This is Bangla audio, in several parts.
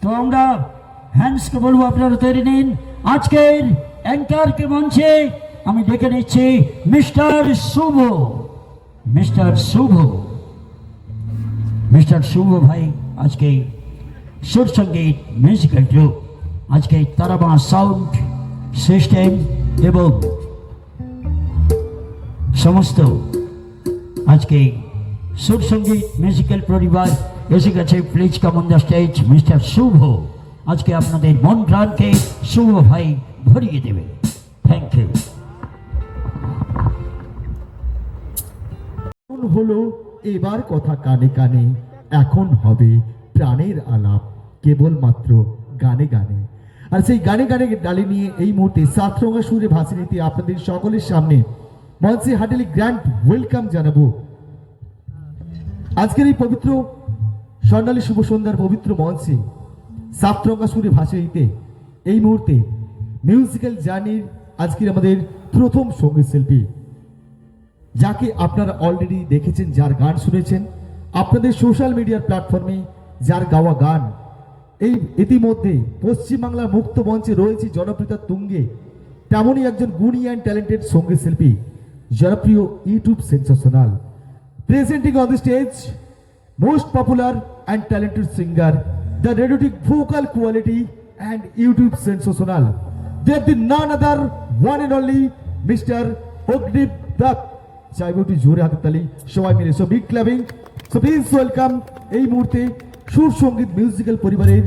তো আমরা হ্যান্ডসকে বলবো আপনারা তৈরি নিন। আজকের অ্যাঙ্কারকে মঞ্চে আমি ডেকে নিচ্ছি মিস্টার শুভ। মিস্টার শুভ ভাই আজকে সুর সঙ্গীত মিউজিক্যাল গ্রুপ, আজকে তারামা সাউন্ড সিস্টেম এবং সমস্ত আজকে সুর সঙ্গীত মিউজিক্যাল পরিবার এসে গেছে। Please come on the stage mister Shubho. আজকে আপনাদের মন প্রাণকে শুভ ভাই ভরিয়ে দেবে। Thank you. হলো এবার কথা কানে কানে, এখন হবে প্রাণের আলাপ কেবলমাত্র গানে গানে। আর সেই গানে গানে ডালি নিয়ে এই মুহূর্তে সাতরঙা সুরে ভাসিয়ে নিতে আপনাদের সকলের সামনে মঞ্চে হার্টিলি গ্র্যান্ড ওয়েলকাম জানাবো। আজকের এই পবিত্র স্বর্ণালী শুভ সন্ধ্যার পবিত্র মঞ্চে সাতরঙা সুরে ভাসিয়ে নিতে এই মুহূর্তে মিউজিক্যাল জার্নির আজকের আমাদের প্রথম সঙ্গীত শিল্পী, যাকে আপনারা অলরেডি দেখেছেন, যার গান শুনেছেন আপনাদের সোশ্যাল মিডিয়ার প্ল্যাটফর্মে, যার গাওয়া গান এই ইতিমধ্যে পশ্চিমবাংলার মুক্ত মঞ্চে রয়েছে জনপ্রিয়তার তুঙ্গে, তেমনই একজন গুণী অ্যান্ড ট্যালেন্টেড সঙ্গীত শিল্পী, জনপ্রিয় YouTube sensational. Presenting on the stage most popular and talented singer, the রেডিওটিক vocal quality and YouTube sensational, they are the none other one and only Mr. Ognip Dutt। চাইব একটু জোরে হাতের তালি সবাই মিলে, so big clubbing. So please welcome এই মুহূর্তে সুর সঙ্গীত মিউজিক্যাল পরিবারের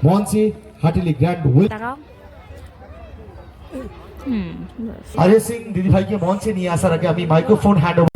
মঞ্চে হার্টিলি গ্র্যান্ড ওয়েলকাম। আরে সিং দিদি ভাইকে মঞ্চে নিয়ে আসার আগে আমি মাইক্রোফোন হ্যান্ড